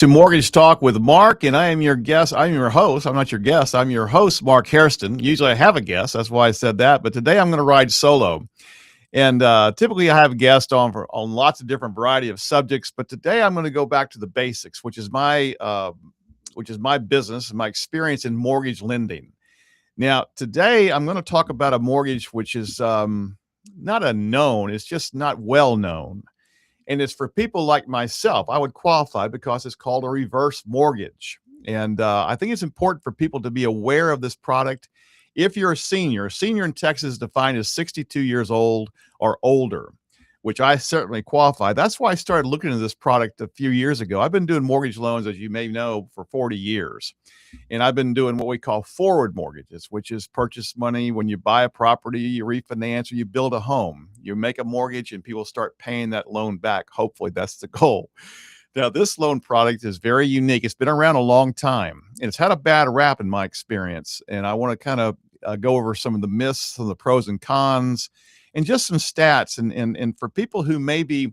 To Mortgage Talk with Mark, and I am your guest. I'm your host. I'm not your guest. I'm your host, Mark Hairston. Usually I have a guest. That's why I said that. But today I'm going to ride solo. And typically I have a guest on lots of different variety of subjects. But today I'm going to go back to the basics, which is my business and my experience in mortgage lending. Now, today I'm going to talk about a mortgage which is not unknown. It's just not well known. And it's for people like myself. I would qualify because it's called a reverse mortgage. And I think it's important for people to be aware of this product. If you're a senior in Texas is defined as 62 years old or older, which I certainly qualify. That's why I started looking into this product a few years ago. I've been doing mortgage loans, as you may know, for 40 years. And I've been doing what we call forward mortgages, which is purchase money when you buy a property, you refinance, or you build a home. You make a mortgage and people start paying that loan back. Hopefully that's the goal. Now, this loan product is very unique. It's been around a long time, and it's had a bad rap in my experience. And I want to kind of go over some of the myths, some of the pros and cons, and just some stats. And for people who maybe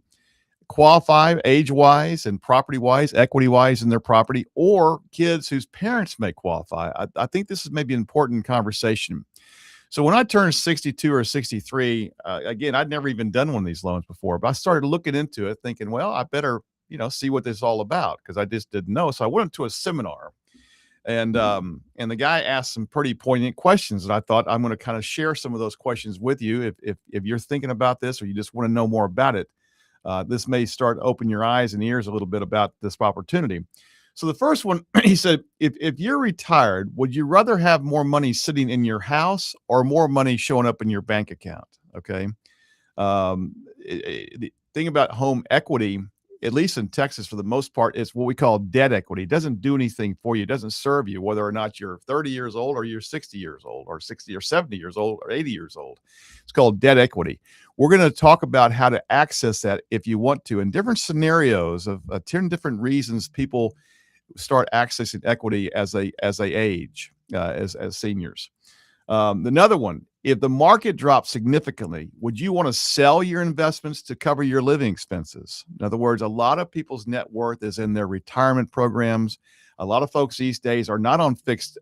qualify age-wise and property-wise, equity-wise in their property, or kids whose parents may qualify, I think this is maybe an important conversation. So when I turned 62 or 63, again, I'd never even done one of these loans before, but I started looking into it thinking, well, I better, see what this is all about, because I just didn't know. So I went to a seminar, and the guy asked some pretty poignant questions, and I thought I'm going to kind of share some of those questions with you. If you're thinking about this or you just want to know more about it, this may start to open your eyes and ears a little bit about this opportunity. So the first one, he said, if you're retired, would you rather have more money sitting in your house or more money showing up in your bank account? Okay. The thing about home equity, at least in Texas, for the most part, is what we call debt equity. It doesn't do anything for you. It doesn't serve you, whether or not you're 30 years old or you're 60 years old or 60 or 70 years old or 80 years old. It's called debt equity. We're going to talk about how to access that if you want to, in different scenarios of 10 different reasons people start accessing equity as they age, as seniors. Another one, if the market drops significantly, would you want to sell your investments to cover your living expenses? In other words, a lot of people's net worth is in their retirement programs. A lot of folks these days are not on fixed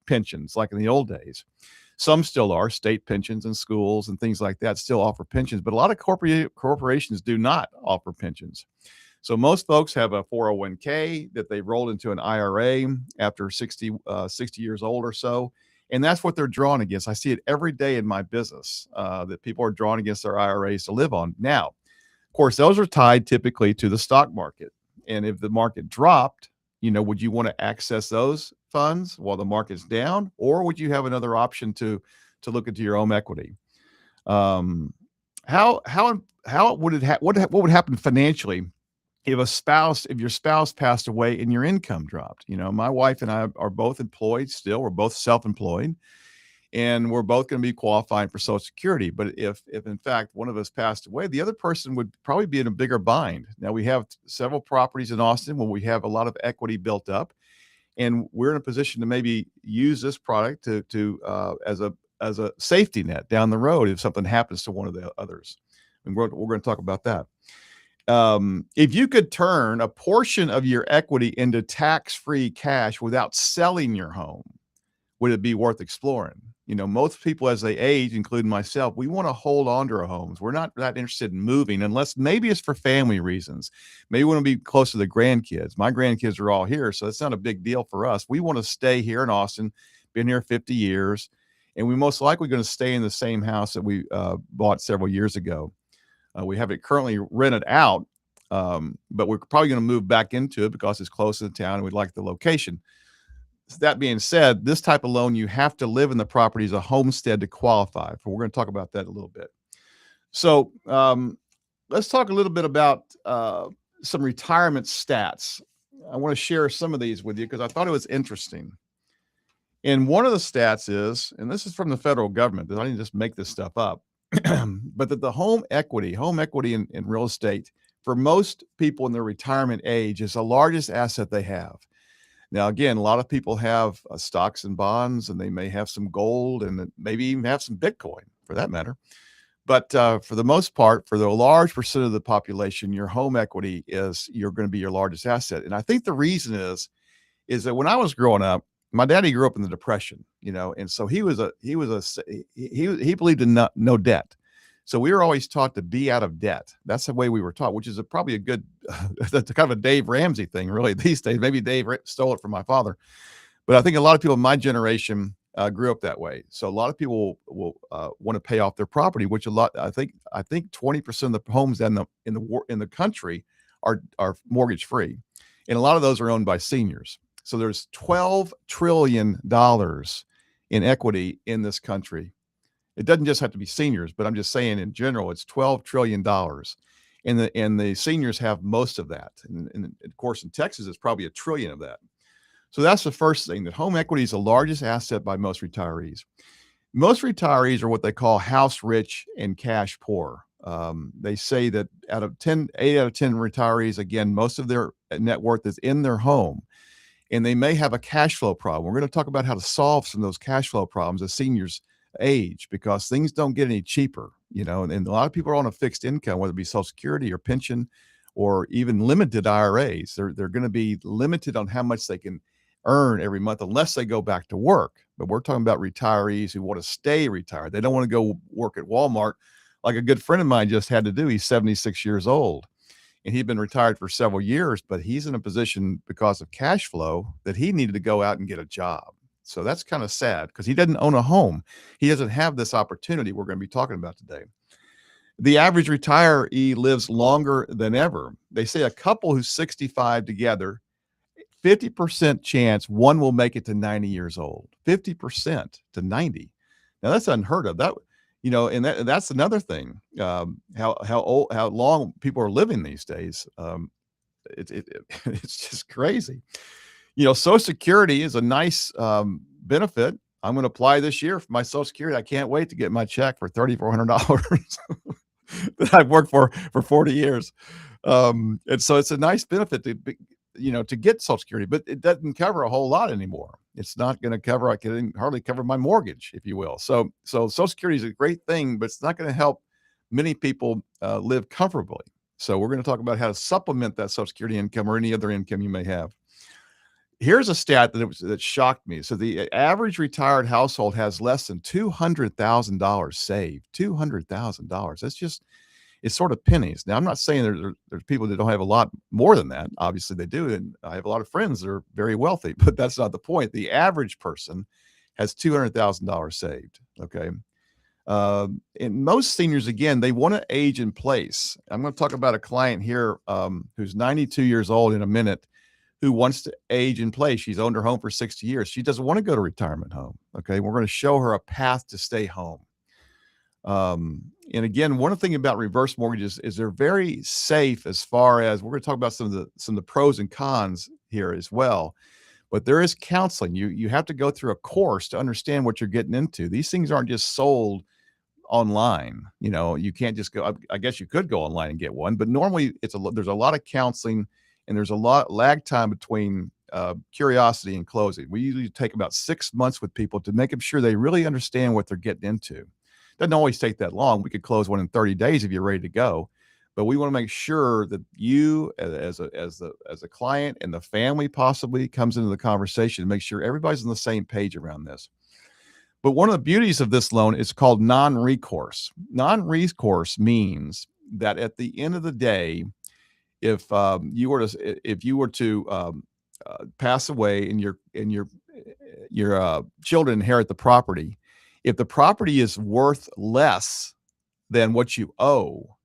pensions like in the old days. Some still are. State pensions and schools and things like that still offer pensions, but a lot of corporations do not offer pensions. So most folks have a 401k that they rolled into an IRA after 60 years old or so. And that's what they're drawn against. I see it every day in my business, that people are drawn against their IRAs to live on. Now, of course, those are tied typically to the stock market. And if the market dropped, would you want to access those funds while the market's down, or would you have another option to look into your home equity? How would it what would happen financially if your spouse passed away and your income dropped? My wife and I are both employed still. We're both self-employed, and we're both going to be qualifying for Social Security. But if in fact one of us passed away, the other person would probably be in a bigger bind. Now, we have several properties in Austin where we have a lot of equity built up, and we're in a position to maybe use this product to as a safety net down the road if something happens to one of the others. And we're going to talk about that. If you could turn a portion of your equity into tax-free cash without selling your home, would it be worth exploring? Most people as they age, including myself, we want to hold on to our homes. We're not that interested in moving unless maybe it's for family reasons. Maybe we want to be close to the grandkids. My grandkids are all here, so it's not a big deal for us. We want to stay here in Austin, been here 50 years, and we most likely going to stay in the same house that we bought several years ago. We have it currently rented out, but we're probably going to move back into it because it's close to the town and we like the location. So that being said, this type of loan, you have to live in the property as a homestead to qualify for. We're going to talk about that a little bit. So let's talk a little bit about some retirement stats. I want to share some of these with you because I thought it was interesting. And one of the stats is, and this is from the federal government, I didn't just make this stuff up, but that the home equity in real estate for most people in their retirement age is the largest asset they have. Now, again, a lot of people have stocks and bonds, and they may have some gold and maybe even have some Bitcoin for that matter. But for the most part, for the large percent of the population, your home equity is you're going to be your largest asset. And I think the reason is that when I was growing up, my daddy grew up in the Depression, and so he believed in no debt. So we were always taught to be out of debt. That's the way we were taught, which is probably a good, that's kind of a Dave Ramsey thing, really, these days. Maybe stole it from my father, but I think a lot of people in my generation grew up that way. So a lot of people will want to pay off their property, which a lot. I think 20% of the homes in the country are mortgage free, and a lot of those are owned by seniors. So there's $12 trillion in equity in this country. It doesn't just have to be seniors, but I'm just saying in general, it's $12 trillion, and the seniors have most of that. And of course, in Texas, it's probably $1 trillion of that. So that's the first thing, that home equity is the largest asset by most retirees. Most retirees are what they call house rich and cash poor. They say that 8 out of 10 retirees, again, most of their net worth is in their home, and they may have a cash flow problem. We're going to talk about how to solve some of those cash flow problems as seniors age, because things don't get any cheaper, and a lot of people are on a fixed income, whether it be Social Security or pension or even limited IRAs. They're going to be limited on how much they can earn every month unless they go back to work. But we're talking about retirees who want to stay retired. They don't want to go work at Walmart like a good friend of mine just had to do. He's 76 years old, and he'd been retired for several years, but he's in a position because of cash flow that he needed to go out and get a job. So that's kind of sad because he doesn't own a home. He doesn't have this opportunity we're going to be talking about today. The average retiree lives longer than ever. They say a couple who's 65 together, 50% chance one will make it to 90 years old. 50% to 90. Now that's unheard of. And that's another thing. How long people are living these days. It's just crazy. Social Security is a nice benefit. I'm going to apply this year for my Social Security. I can't wait to get my check for $3,400 that I've worked for 40 years. And so it's a nice benefit to get Social Security, but it doesn't cover a whole lot anymore. It's not going to cover, I can hardly cover my mortgage, if you will. So Social Security is a great thing, but it's not going to help many people live comfortably. So we're going to talk about how to supplement that Social Security income or any other income you may have. Here's a stat that shocked me. So the average retired household has less than $200,000 saved. $200,000. It's sort of pennies. Now, I'm not saying there's people that don't have a lot more than that. Obviously, they do, and I have a lot of friends that are very wealthy, but that's not the point. The average person has $200,000 saved. Okay. And most seniors, again, they want to age in place. I'm going to talk about a client here who's 92 years old in a minute, who wants to age in place. She's owned her home for 60 years. She doesn't want to go to retirement home. Okay. We're going to show her a path to stay home. And again, one thing about reverse mortgages is they're very safe as far as we're going to talk about some of the pros and cons here as well. But there is counseling. You have to go through a course to understand what you're getting into. These things aren't just sold online. You can't just go. I guess you could go online and get one, but normally there's a lot of counseling, and there's a lot lag time between curiosity and closing. We usually take about 6 months with people to make them sure they really understand what they're getting into. Doesn't always take that long. We could close one in 30 days if you're ready to go, but we want to make sure that you, as a client, and the family possibly comes into the conversation to make sure everybody's on the same page around this. But one of the beauties of this loan is called non-recourse. Non-recourse means that at the end of the day, if you were to pass away and your children inherit the property, if the property is worth less than what you owe,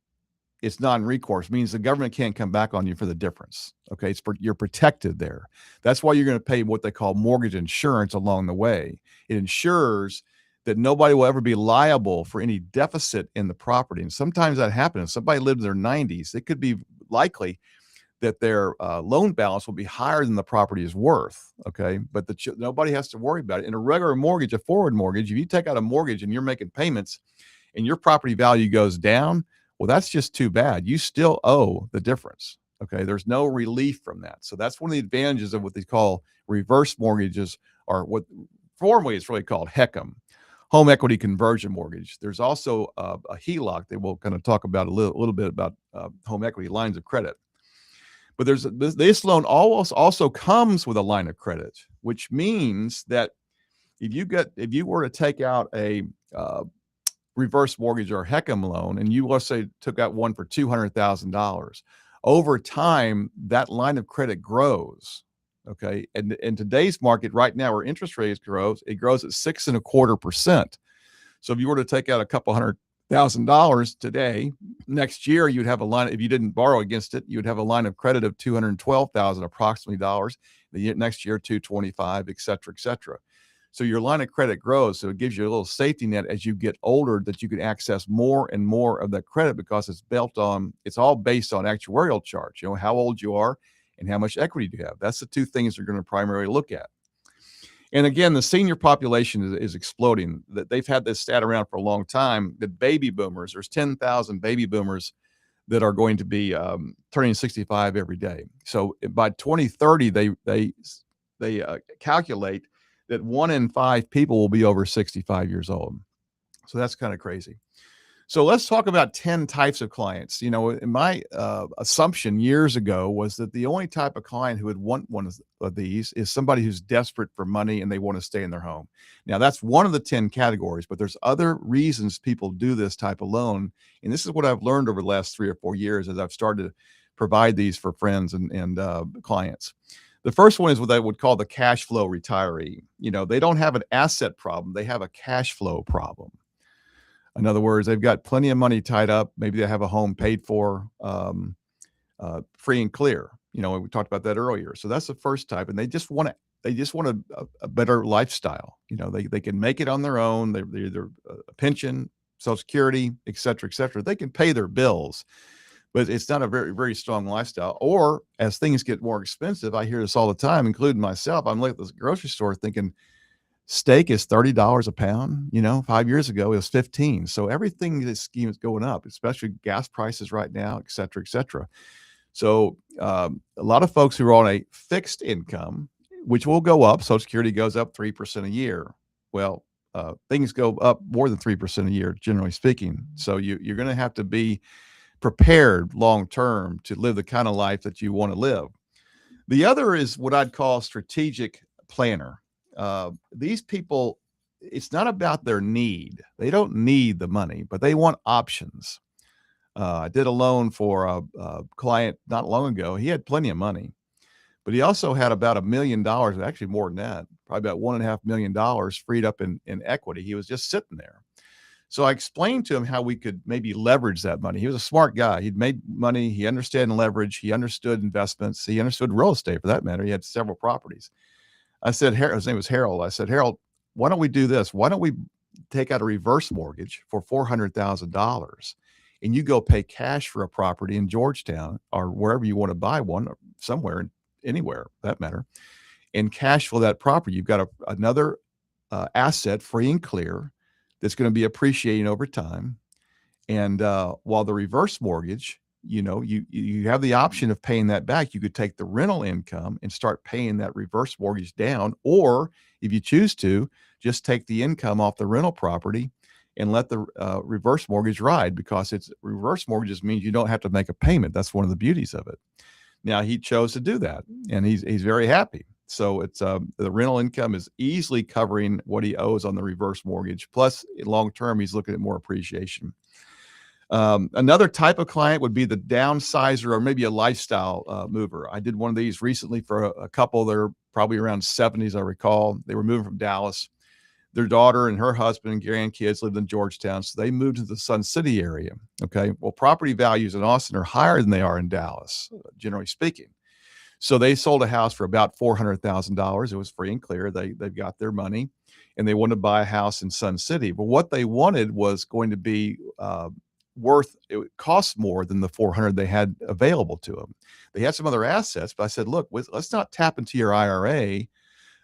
it's non-recourse. Means the government can't come back on you for the difference. Okay, you're protected there. That's why you're going to pay what they call mortgage insurance along the way. It ensures that nobody will ever be liable for any deficit in the property. And sometimes that happens. If somebody lived in their 90s, it could be likely that their loan balance will be higher than the property is worth. Okay, but nobody has to worry about it. In a regular mortgage, a forward mortgage, if you take out a mortgage and you're making payments and your property value goes down, well, that's just too bad. You still owe the difference. Okay, there's no relief from that. So that's one of the advantages of what they call reverse mortgages, or what formerly it's really called HECM, home equity conversion mortgage. There's also a HELOC that we'll kind of talk about a little bit about home equity lines of credit. But this loan also comes with a line of credit, which means that if you were to take out a reverse mortgage or a HECM loan, and you, let's say, took out one for $200,000, over time that line of credit grows. Okay, and in today's market right now, where interest rates grows, it grows at 6.25%. So if you were to take out a couple $100,000 today, next year you'd have a line. If you didn't borrow against it, you'd have a line of credit of 212,000 approximately dollars. The next year, 225, et cetera, et cetera. So your line of credit grows. So it gives you a little safety net as you get older, that you can access more and more of that credit, because it's all based on actuarial charts, how old you are and how much equity do you have. That's the two things they're going to primarily look at. And again, the senior population is exploding. That they've had this stat around for a long time, that baby boomers, there's 10,000 baby boomers that are going to be turning 65 every day. So by 2030, they calculate that 1 in 5 people will be over 65 years old. So that's kind of crazy. So let's talk about 10 types of clients. In my assumption years ago was that the only type of client who would want one of these is somebody who's desperate for money and they want to stay in their home. Now, that's one of the 10 categories, but there's other reasons people do this type of loan. And this is what I've learned over the last 3 or 4 years as I've started to provide these for friends and clients. The first one is what I would call the cash flow retiree. They don't have an asset problem. They have a cash flow problem. In other words, they've got plenty of money tied up. Maybe they have a home paid for, free and clear. We talked about that earlier. So that's the first type, and they just want a better lifestyle. They can make it on their own. They're either a pension, Social Security, et cetera, et cetera. They can pay their bills, but it's not a very, very strong lifestyle. Or as things get more expensive, I hear this all the time, including myself. I'm looking at this grocery store thinking, steak is $30 a pound. 5 years ago it was 15. So everything is going up, especially gas prices right now, et cetera, et cetera. So a lot of folks who are on a fixed income, which will go up, Social Security goes up 3% a year. Well, things go up more than 3% a year, generally speaking. So you're going to have to be prepared long term to live the kind of life that you want to live. The other is what I'd call strategic planner. These people, it's not about their need. They don't need the money, but they want options. I did a loan for a client not long ago. He had plenty of money, but he also had about $1 million, actually more than that, probably about $1.5 million freed up in equity. He was just sitting there. So I explained to him how we could maybe leverage that money. He was a smart guy. He'd made money. He understood leverage. He understood investments. He understood real estate, for that matter. He had several properties. I said, his name was Harold. I said, Harold, why don't we do this? Why don't we take out a reverse mortgage for $400,000 and you go pay cash for a property in Georgetown or wherever you want to buy one, or somewhere, anywhere, for that matter, and cash flow that property. You've got another asset, free and clear, that's going to be appreciating over time. And while the reverse mortgage, you have the option of paying that back. You could take the rental income and start paying that reverse mortgage down, or if you choose to, just take the income off the rental property and let the reverse mortgage ride, because it's reverse mortgages means you don't have to make a payment. That's one of the beauties of it. Now he chose to do that, and he's very happy. So it's the rental income is easily covering what he owes on the reverse mortgage. Plus, long term, he's looking at more appreciation. Another type of client would be the downsizer, or maybe a lifestyle mover. I did one of these recently for a couple. They're probably around 70s, I recall. They were moving from Dallas. Their daughter and her husband and grandkids lived in Georgetown, so they moved to the Sun City area. Okay, well, property values in Austin are higher than they are in Dallas, generally speaking. So they sold a house for about $400,000. It was free and clear. They've got their money, and they wanted to buy a house in Sun City. But what they wanted was going to be it cost more than the 400 they had available to them. They had some other assets, but I said, look, let's not tap into your IRA.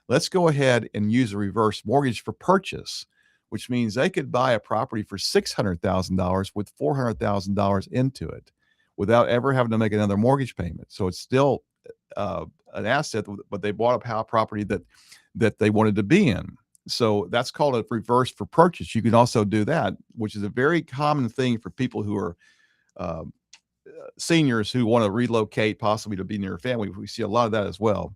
Let's go ahead and use a reverse mortgage for purchase, which means they could buy a property for $600,000 with $400,000 into it without ever having to make another mortgage payment. So it's still an asset, but they bought a property that they wanted to be in. So that's called a reverse for purchase. You can also do that, which is a very common thing for people who are uh, seniors who want to relocate, possibly to be near a family. We see a lot of that as well.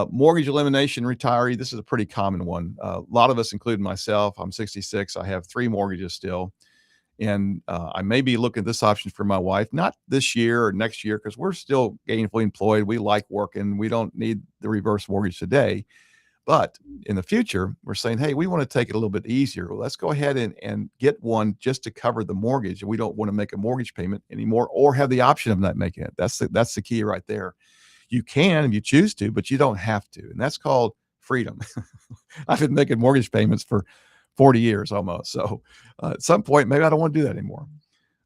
Mortgage elimination retiree. This is a pretty common one. A lot of us, including myself, I'm 66. I have 3 mortgages still. And I may be looking at this option for my wife, not this year or next year, because we're still gainfully employed. We like working. We don't need the reverse mortgage today. But in the future, we're saying, hey, we want to take it a little bit easier. Well, let's go ahead and get one just to cover the mortgage. We don't want to make a mortgage payment anymore or have the option of not making it. That's the key right there. You can if you choose to, but you don't have to. And that's called freedom. I've been making mortgage payments for 40 years almost. So at some point, maybe I don't want to do that anymore.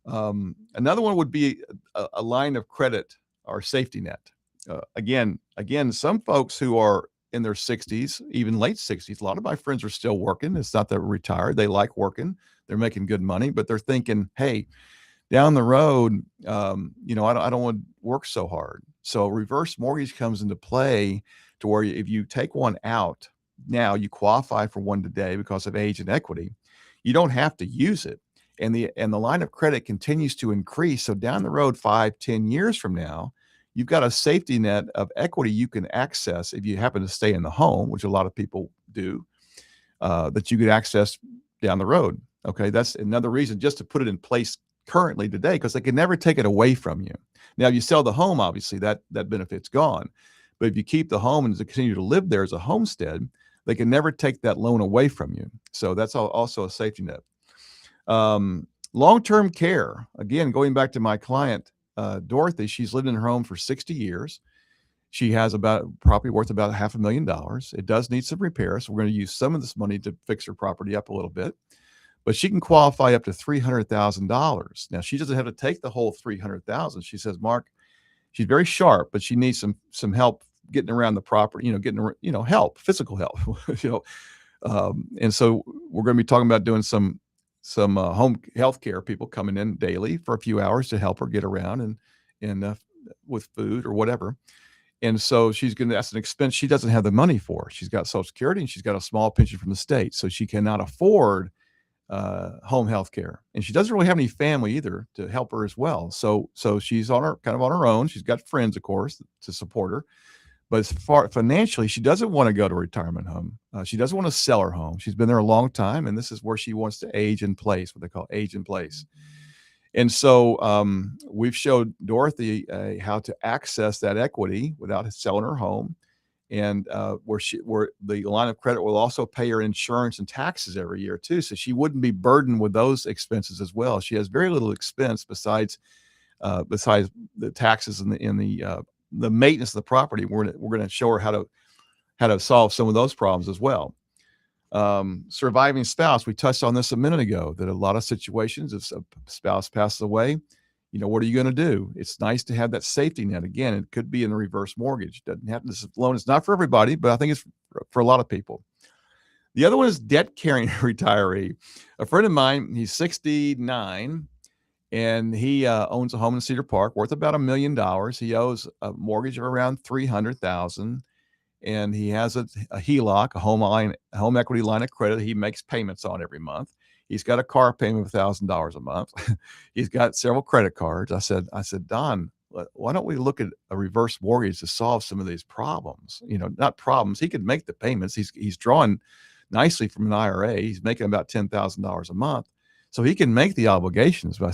Another one would be a line of credit or safety net. Again, some folks who are in their 60s, even late 60s, a lot of my friends are still working. It's not that they're retired. They like working. They're making good money, but they're thinking, hey, down the road, I don't want to work so hard. So reverse mortgage comes into play to where if you take one out now, you qualify for one today because of age and equity. You don't have to use it. And the line of credit continues to increase. So down the road, 5-10 years from now, you've got a safety net of equity you can access if you happen to stay in the home, which a lot of people do, that you could access down the road. Okay, that's another reason just to put it in place currently today, because they can never take it away from you. Now, if you sell the home, obviously that benefit's gone. But if you keep the home and continue to live there as a homestead, they can never take that loan away from you. So that's also a safety net. Long-term care, again, going back to my client, Dorothy, she's lived in her home for 60 years. She has about property worth about $500,000. It does need some repairs. So we're going to use some of this money to fix her property up a little bit, but she can qualify up to $300,000. Now, she doesn't have to take the whole $300,000. She says, Mark, she's very sharp, but she needs some help getting around the property, help, physical help, and so we're going to be talking about doing some home health care people coming in daily for a few hours to help her get around and with food or whatever. And so that's an expense she doesn't have the money for. She's got Social Security and she's got a small pension from the state. So she cannot afford home health care. And she doesn't really have any family either to help her as well. So she's kind of on her own. She's got friends, of course, to support her. But as far financially, she doesn't want to go to a retirement home. She doesn't want to sell her home. She's been there a long time, and this is where she wants to age in place, what they call age in place. And so we've showed Dorothy how to access that equity without selling her home, and where the line of credit will also pay her insurance and taxes every year too, so she wouldn't be burdened with those expenses as well. She has very little expense besides the taxes and the maintenance of the property. We're going to show her how to solve some of those problems as well. Surviving spouse, we touched on this a minute ago, that a lot of situations, if a spouse passes away, what are you going to do? It's nice to have that safety net. Again, it could be in a reverse mortgage. Doesn't have this loan. It's not for everybody, but I think it's for a lot of people. The other one is debt carrying retiree. A friend of mine, he's 69. And he owns a home in Cedar Park worth about $1 million. He owes a mortgage of around $300,000, and he has a HELOC, a home equity line of credit. He makes payments on every month. He's got a car payment of $1,000 a month. He's got several credit cards. I said, Don, why don't we look at a reverse mortgage to solve some of these problems? Not problems. He could make the payments. He's drawing nicely from an IRA. He's making about $10,000 a month. So he can make the obligations. But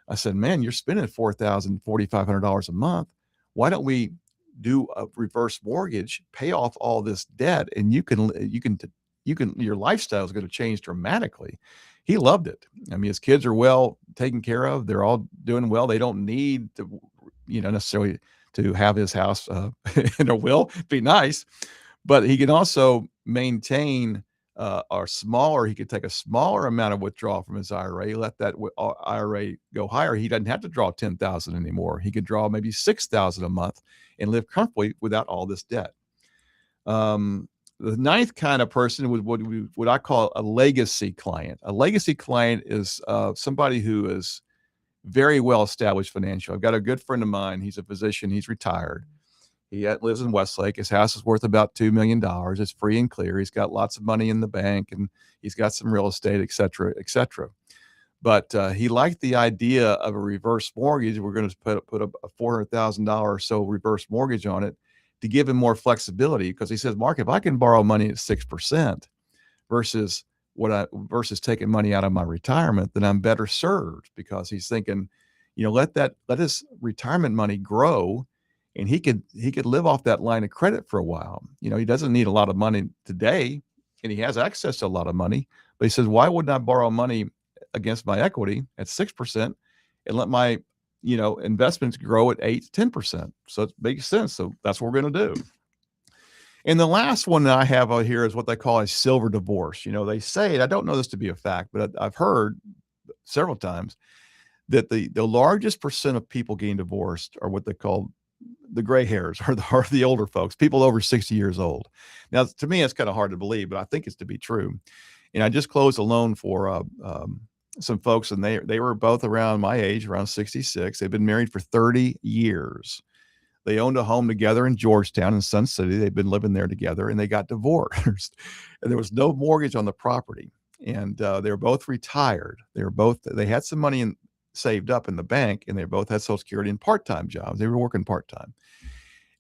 I said, man, you're spending $4,000, $4,500 a month. Why don't we do a reverse mortgage, pay off all this debt, and your lifestyle is going to change dramatically. He loved it. I mean, his kids are well taken care of. They're all doing well. They don't need to, necessarily to have his house in a will. It'd be nice, but he can also maintain he could take a smaller amount of withdrawal from his IRA, let that IRA go higher. He doesn't have to draw $10,000 anymore. He could draw maybe $6,000 a month and live comfortably without all this debt. The ninth kind of person was what I call a legacy client. A legacy client is somebody who is very well established financially. I've got a good friend of mine. He's a physician. He's retired. lives in Westlake. His house is worth about $2 million. It's free and clear. He's got lots of money in the bank, and he's got some real estate, et cetera, et cetera. But he liked the idea of a reverse mortgage. We're going to put a $400,000 or so reverse mortgage on it to give him more flexibility, because he says, Mark, if I can borrow money at 6% versus versus taking money out of my retirement, then I'm better served, because he's thinking, let his retirement money grow, and he could live off that line of credit for a while. He doesn't need a lot of money today, and he has access to a lot of money. But he says, why wouldn't I borrow money against my equity at 6% and let my investments grow at 8 to 10%? So it makes sense. So that's what we're going to do. And the last one that I have out here is what they call a silver divorce. They say, I don't know this to be a fact, but I've heard several times that the largest percent of people getting divorced are what they call the gray hairs, or the older folks, people over 60 years old. Now, to me, it's kind of hard to believe, but I think it's to be true. And I just closed a loan for some folks, and they were both around my age, around 66. They've been married for 30 years. They owned a home together in Georgetown, in Sun City. They've been living there together, and they got divorced. And there was no mortgage on the property. And they were both retired. They had some money saved up in the bank, and they both had Social Security and part-time jobs. They were working part-time.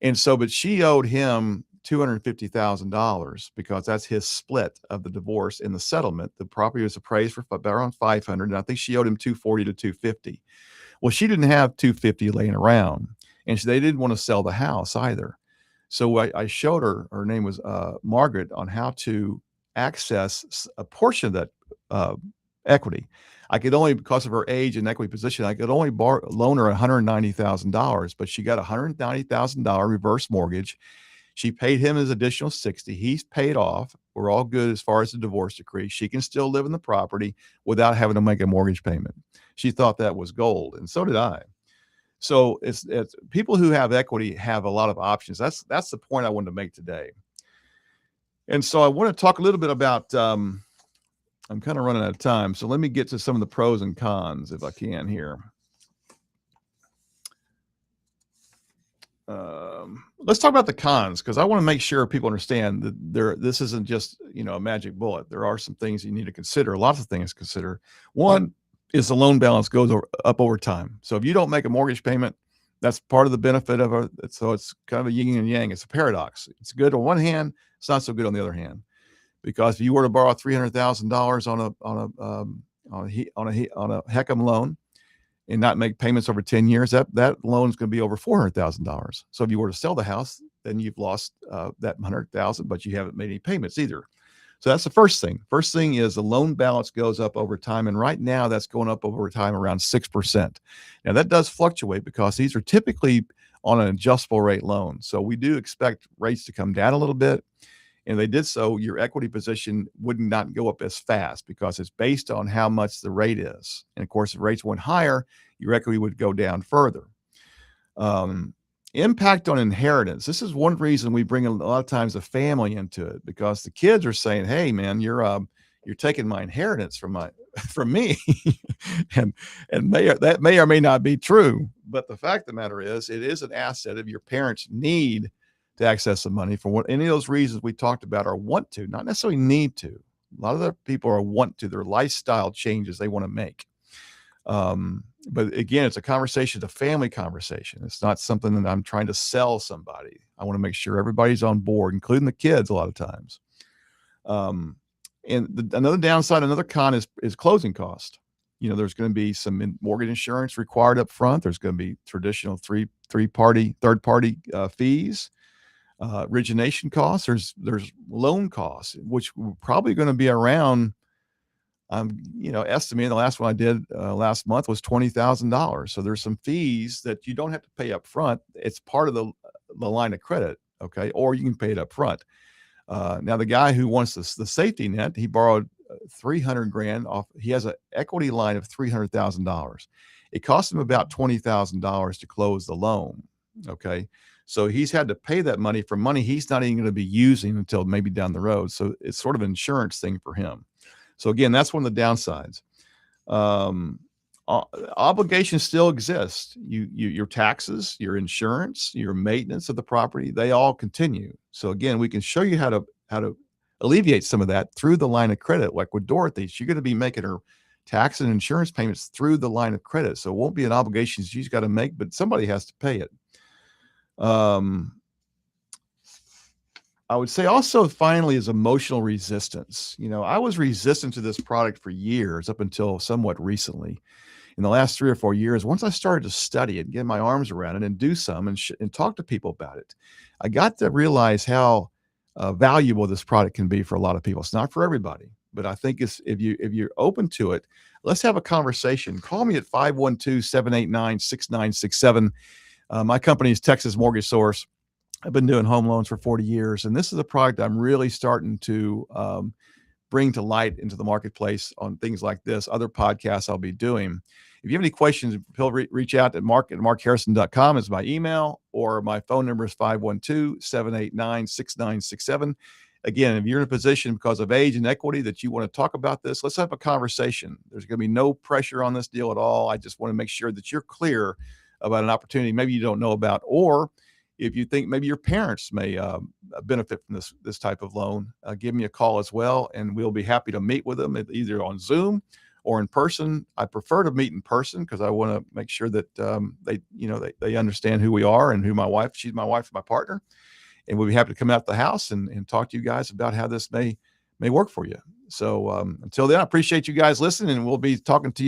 And so, but she owed him $250,000, because that's his split of the divorce in the settlement. The property was appraised for around 500, and I think she owed him 240 to 250. Well, she didn't have 250 laying around, and they didn't want to sell the house either. So I showed her name was Margaret, on how to access a portion of that equity. I could only, because of her age and equity position, I could only loan her $190,000, but she got a $190,000 reverse mortgage. She paid him his additional 60. He's paid off. We're all good as far as the divorce decree. She can still live in the property without having to make a mortgage payment. She thought that was gold, and so did I. So it's people who have equity have a lot of options. That's the point I wanted to make today. And so I want to talk a little bit about, I'm kind of running out of time, so let me get to some of the pros and cons if I can here. Let's talk about the cons, because I want to make sure people understand that this isn't just, a magic bullet. There are some things you need to consider, lots of things to consider. One is the loan balance goes up over time. So if you don't make a mortgage payment, that's part of the benefit of it. So it's kind of a yin and yang. It's a paradox. It's good on one hand, it's not so good on the other hand, because if you were to borrow $300,000 on a HECM loan and not make payments over 10 years, that loan is going to be over $400,000. So if you were to sell the house, then you've lost that $100,000, but you haven't made any payments either. So that's the first thing. First thing is the loan balance goes up over time. And right now that's going up over time around 6%. Now that does fluctuate, because these are typically on an adjustable rate loan. So we do expect rates to come down a little bit. And they did so, your equity position would not go up as fast, because it's based on how much the rate is. And of course, if rates went higher, your equity would go down further. Impact on inheritance. This is one reason we bring a lot of times the family into it, because the kids are saying, "Hey, man, you're taking my inheritance from me," and that may or may not be true. But the fact of the matter is, it is an asset if your parents need to access the money for what any of those reasons we talked about, or want to, not necessarily need to. A lot of the people are want to, their lifestyle changes they want to make. But again, it's a conversation, a family conversation. It's not something that I'm trying to sell somebody. I want to make sure everybody's on board, including the kids a lot of times. Another downside, another con is closing cost. There's going to be some mortgage insurance required up front. There's going to be traditional third party fees. Origination costs, there's loan costs, which we're probably going to be around, estimating the last one I did last month was $20,000. So there's some fees that you don't have to pay up front. It's part of the line of credit. Okay. Or you can pay it up front. Now the guy who wants the safety net, he borrowed 300 grand off. He has an equity line of $300,000. It cost him about $20,000 to close the loan. Okay. So he's had to pay that money for money he's not even going to be using until maybe down the road. So it's sort of an insurance thing for him. So again, that's one of the downsides. uh, obligations still exist. Your taxes, your insurance, your maintenance of the property, they all continue. So again, we can show you how to alleviate some of that through the line of credit. Like with Dorothy, she's going to be making her tax and insurance payments through the line of credit. So it won't be an obligation she's got to make, but somebody has to pay it. Um, I would say also finally is emotional resistance. I was resistant to this product for years up until somewhat recently. In the last 3 or 4 years, once I started to study it, get my arms around it and do some and talk to people about it, I got to realize how valuable this product can be for a lot of people. It's not for everybody, but I think it's if you're open to it, let's have a conversation. Call me at 512-789-6967. My company is Texas Mortgage Source. I've been doing home loans for 40 years, and this is a product I'm really starting to bring to light into the marketplace on things like this, other podcasts I'll be doing. If you have any questions, feel reach out at mark@markharrison.com is my email, or my phone number is 512-789-6967. Again, if you're in a position because of age and equity that you want to talk about this, let's have a conversation. There's going to be no pressure on this deal at all. I just want to make sure that you're clear about an opportunity maybe you don't know about, or if you think maybe your parents may benefit from this type of loan, give me a call as well, and we'll be happy to meet with them either on Zoom or in person. I prefer to meet in person because I want to make sure that they understand who we are and who my wife. She's my wife, my partner, and we'll be happy to come out to the house and talk to you guys about how this may work for you. So until then, I appreciate you guys listening, and we'll be talking to you